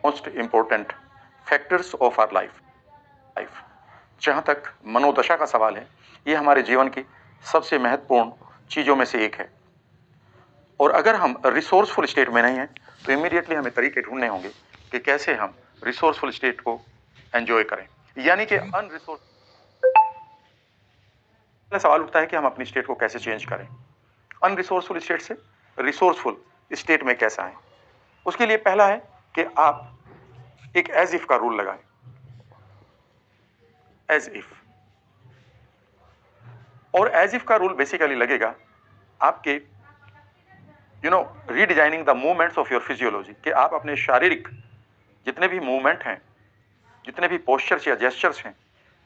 Most important factors of our life. जहाँ तक मनोदशा का सवाल है, ये हमारे जीवन की सबसे महत्वपूर्ण चीज़ों में से एक है। और अगर हम रिसोर्सफुल स्टेट में नहीं हैं तो इमीडिएटली हमें तरीके ढूंढने होंगे कि कैसे हम रिसोर्सफुल स्टेट को एंजॉय करें। यानी कि अनरिसोर्स सवाल उठता है कि हम अपनी स्टेट को कैसे चेंज करें, अनरिसोर्सफुल स्टेट से रिसोर्सफुल स्टेट में कैसा है। उसके लिए पहला है कि आप एक एज इफ का रूल लगाएं। एज इफ, और एज इफ का रूल बेसिकली लगेगा आपके redesigning the movements of your physiology, कि आप अपने शारीरिक जितने भी मूवमेंट हैं, जितने भी पोस्चर्स या जेस्चर्स हैं,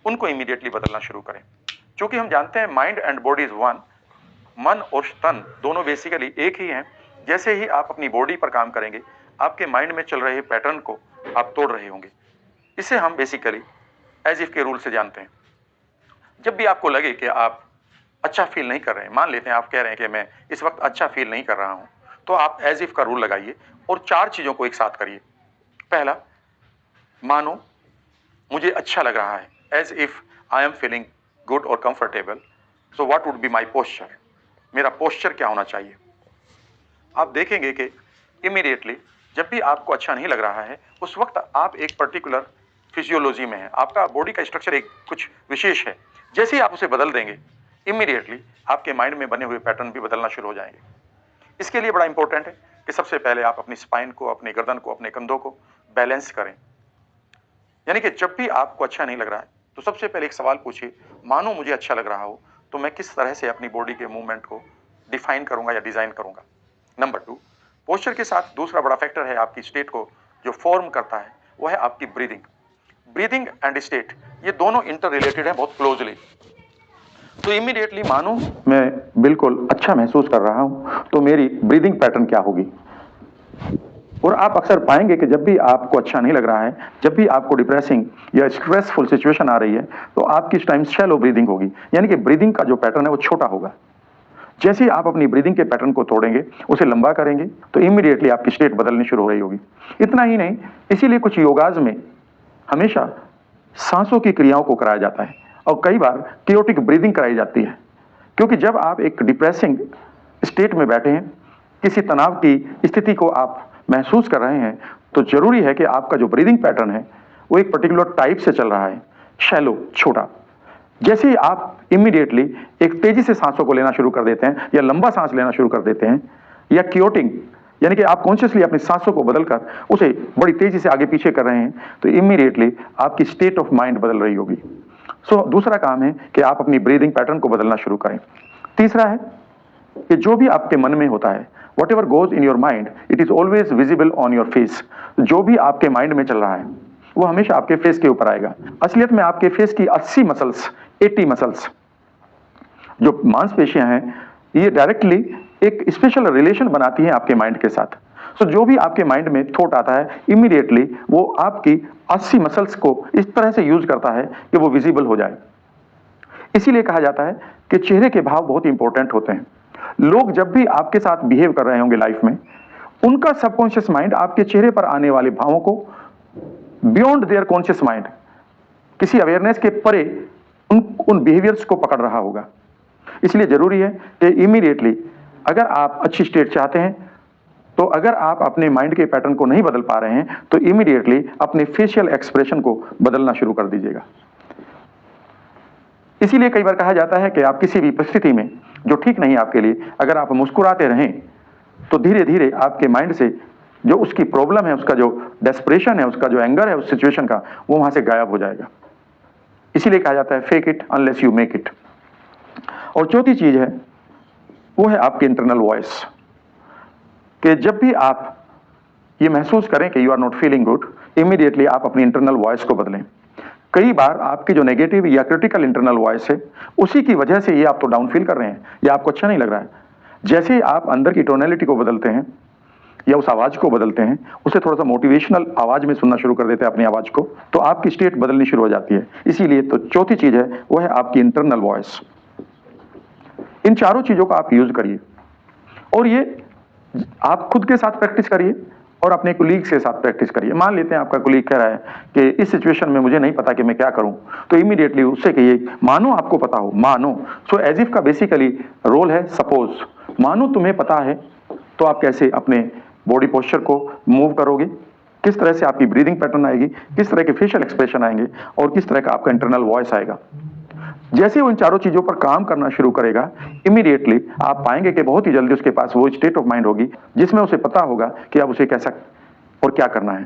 उनको इमीडिएटली बदलना शुरू करें। क्योंकि हम जानते हैं mind and body is one, मन और तन दोनों बेसिकली एक ही हैं। जैसे ही आप अपनी बॉडी पर काम करेंगे, आपके माइंड में चल रहे पैटर्न को आप तोड़ रहे होंगे। इसे हम बेसिकली एज इफ के रूल से जानते हैं। जब भी आपको लगे कि आप अच्छा फील नहीं कर रहे हैं, मान लेते हैं आप कह रहे हैं कि मैं इस वक्त अच्छा फील नहीं कर रहा हूं, तो आप एज इफ का रूल लगाइए और 4 चीजों को एक साथ करिए। पहला, मानो मुझे अच्छा लग रहा है, as if I am feeling good और comfortable, so what would be my posture, मेरा पोस्चर क्या होना चाहिए। आप देखेंगे कि इमीडिएटली जब भी आपको अच्छा नहीं लग रहा है, उस वक्त आप एक पर्टिकुलर फिजियोलॉजी में है, आपका बॉडी का स्ट्रक्चर एक कुछ विशेष है। जैसे ही आप उसे बदल देंगे, इमीडिएटली आपके माइंड में बने हुए पैटर्न भी बदलना शुरू हो जाएंगे। इसके लिए बड़ा इंपॉर्टेंट है कि सबसे पहले आप अपनी स्पाइन को, अपनी गर्दन को, अपने कंधों को बैलेंस करें। यानी कि जब भी आपको अच्छा नहीं लग रहा है तो सबसे पहले एक सवाल पूछिए, मानो मुझे अच्छा लग रहा हो तो मैं किस तरह से अपनी बॉडी के मूवमेंट को डिफाइन करूंगा या डिजाइन करूंगा। नंबर 2, पोस्चर के साथ दूसरा बड़ा फैक्टर है आपकी स्टेट को जो फॉर्म करता है, वो है आपकी ब्रीदिंग। ब्रीदिंग एंड स्टेट ये दोनों इंटर रिलेटेड है बहुत क्लोजली। तो इमीडिएटली मानो मैं बिल्कुल अच्छा महसूस कर रहा हूं तो मेरी ब्रीदिंग पैटर्न क्या होगी। और आप अक्सर पाएंगे कि जब भी आपको अच्छा नहीं लग रहा है, जब भी आपको डिप्रेसिंग या स्ट्रेसफुल सिचुएशन आ रही है, तो आपकी इस टाइम शैलो ब्रीदिंग होगी, यानी कि ब्रीदिंग का जो पैटर्न है वो छोटा होगा। जैसे ही आप अपनी ब्रीदिंग के पैटर्न को तोड़ेंगे, उसे लंबा करेंगे, तो इमीडिएटली आपकी स्टेट बदलनी शुरू हो रही होगी। इतना ही नहीं, इसीलिए कुछ योगाज में हमेशा सांसों की क्रियाओं को कराया जाता है और कई बार कियोटिक ब्रीदिंग कराई जाती है। क्योंकि जब आप एक डिप्रेसिंग स्टेट में बैठे हैं, किसी तनाव की स्थिति को आप महसूस कर रहे हैं, तो जरूरी है कि आपका जो ब्रीदिंग पैटर्न है वो एक पर्टिकुलर टाइप से चल रहा है, शैलो, छोटा। जैसे ही आप इमीडिएटली एक तेजी से सांसों को लेना शुरू कर देते हैं या लंबा सांस लेना शुरू कर देते हैं या कियोटिंग, यानी कि आप कॉन्शियसली अपनी सांसों को बदलकर उसे बड़ी तेजी से आगे पीछे कर रहे हैं, तो इमीडिएटली आपकी स्टेट ऑफ माइंड बदल रही होगी। दूसरा काम है कि आप अपनी ब्रीदिंग पैटर्न को बदलना शुरू करें। तीसरा है कि जो भी आपके मन में होता है, what ever goes in your mind, it is always visible on your face. जो भी आपके माइंड में चल रहा है वो हमेशा आपके फेस के ऊपर आएगा। असलियत में आपके फेस की 80 मसल्स, 80 मसल्स जो मांसपेशियां हैं, ये डायरेक्टली एक स्पेशल रिलेशन बनाती हैं आपके माइंड के साथ। जो भी आपके माइंड में थॉट आता है, इमीडिएटली वो आपकी 80 मसल्स को इस तरह से यूज करता है कि वो विजिबल हो जाए। इसीलिए कहा जाता है कि चेहरे के भाव बहुत इंपॉर्टेंट होते हैं। लोग जब भी आपके साथ बिहेव कर रहे होंगे लाइफ में, उनका सबकॉन्शियस माइंड आपके चेहरे पर आने वाले भावों को बियॉन्ड देयर कॉन्शियस माइंड, किसी अवेयरनेस के परे उन बिहेवियर्स को पकड़ रहा होगा। इसलिए जरूरी है कि इमीडिएटली अगर आप अच्छी स्टेट चाहते हैं, तो अगर आप अपने माइंड के पैटर्न को नहीं बदल पा रहे हैं, तो इमीडिएटली अपने फेशियल एक्सप्रेशन को बदलना शुरू कर दीजिएगा। इसीलिए कई बार कहा जाता है कि आप किसी भी परिस्थिति में जो ठीक नहीं आपके लिए, अगर आप मुस्कुराते रहें तो धीरे धीरे आपके माइंड से जो उसकी प्रॉब्लम है, उसका जो डेस्परेशन है, उसका जो एंगर है उस सिचुएशन का, वो वहां से गायब हो जाएगा। इसीलिए कहा जाता है fake it unless you make it. और चौथी चीज है वो है आपकी इंटरनल वॉइस, कि जब भी आप ये महसूस करें कि you are not feeling good, immediately आप अपनी इंटरनल वॉइस को बदलें। कई बार आपकी जो नेगेटिव या क्रिटिकल इंटरनल वॉइस है, उसी की वजह से ये आप तो डाउन फील कर रहे हैं या आपको अच्छा नहीं लग रहा है। जैसे ही आप अंदर की टोनैलिटी को बदलते हैं या उस आवाज को बदलते हैं, उसे थोड़ा सा मोटिवेशनल आवाज में सुनना शुरू कर देते हैं अपनी आवाज को, तो आपकी स्टेट बदलनी शुरू हो जाती है। इसीलिए तो चौथी चीज है वो है आपकी इंटरनल वॉइस। इन चारों चीजों का आप यूज करिए और ये आप खुद के साथ प्रैक्टिस करिए और अपने कोलीग के साथ प्रैक्टिस करिए। मान लेते हैं आपका कोलीग कह रहा है कि इस सिचुएशन में मुझे नहीं पता कि मैं क्या करूं, तो इमीडिएटली उससे कहिए, मानो आपको पता हो, मानो। सो एज इफ का बेसिकली रोल है सपोज। मानो तुम्हें पता है, तो आप कैसे अपने बॉडी पोस्चर को मूव करोगे, किस तरह से आपकी ब्रीदिंग पैटर्न आएगी, किस तरह के फेशियल एक्सप्रेशन आएंगे, और किस तरह का आपका इंटरनल वॉइस आएगा। जैसे उन चारों चीजों पर काम करना शुरू करेगा, इमीडिएटली आप पाएंगे कि बहुत ही जल्दी उसके पास वो स्टेट ऑफ माइंड होगी जिसमें उसे पता होगा कि अब उसे कैसा और क्या करना है।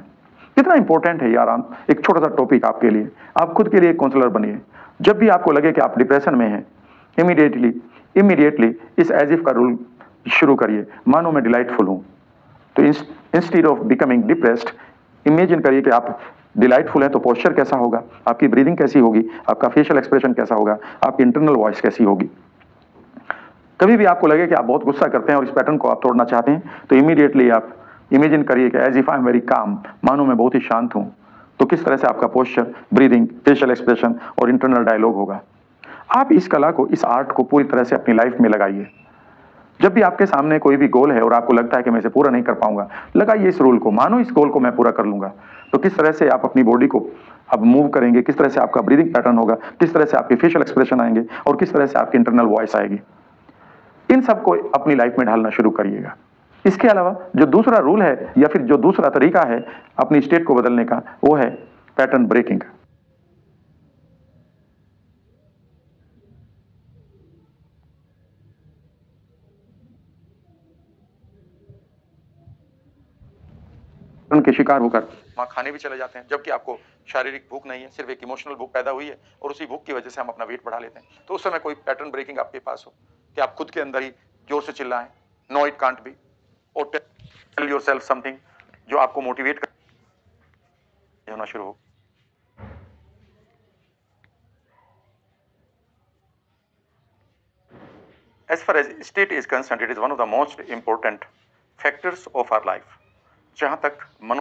कितना इंपॉर्टेंट है यार, एक छोटा सा टॉपिक आपके लिए। आप खुद के लिए एक काउंसलर बनिए। जब भी आपको लगे कि आप डिप्रेशन में हैं, इमीडिएटली इमीडिएटली इस एज इफ का रूल शुरू करिए। मानो मैं डिलाइटफुल हूं, तो instead of becoming depressed, imagine करिए कि आप डिलाइटफुल है, तो पोस्चर कैसा होगा, आपकी ब्रीदिंग कैसी होगी, आपका फेशियल एक्सप्रेशन कैसा होगा, आपकी इंटरनल वॉइस कैसी होगी। कभी भी आपको लगे कि आप बहुत गुस्सा करते हैं और इस पैटर्न को आप तोड़ना चाहते हैं, तो इमीडिएटली आप इमेजिन करिए कि as if I am very calm, मानो मैं बहुत ही शांत हूं। तो किस तरह से आपका पोस्चर, ब्रीदिंग, फेशियल एक्सप्रेशन और इंटरनल डायलॉग होगा। आप इस कला को, इस आर्ट को पूरी तरह से अपनी लाइफ में लगाइए। जब भी आपके सामने कोई भी गोल है और आपको लगता है कि मैं इसे पूरा नहीं कर पाऊंगा, लगाइए इस रूल को। मानो इस गोल को मैं पूरा कर लूंगा। तो किस तरह से आप अपनी बॉडी को अब मूव करेंगे, किस तरह से आपका ब्रीदिंग पैटर्न होगा, किस तरह से आपके फेशियल एक्सप्रेशन आएंगे, और किस तरह से आपकी इंटरनल वॉइस आएगी। इन सब को अपनी लाइफ में ढालना शुरू करिएगा। इसके अलावा जो दूसरा रूल है या फिर जो दूसरा तरीका है अपनी स्टेट को बदलने का, वो है पैटर्न ब्रेकिंग। के शिकार होकर वहां खाने भी चले जाते हैं, जबकि आपको शारीरिक भूख नहीं है, सिर्फ एक इमोशनल भूख पैदा हुई है, और उसी भूख की वजह से हम अपना वेट बढ़ा लेते हैं। तो उस समय कोई पैटर्न ब्रेकिंग आपके पास हो कि आप खुद के अंदर ही जोर से चिल्लाएं, नो इट कांट बी, और टेल योरसेल्फ समथिंग जो आपको मोटिवेट होना शुरू हो। As far as state is concerned, it is one of the most important factors of our life. जहां तक मनो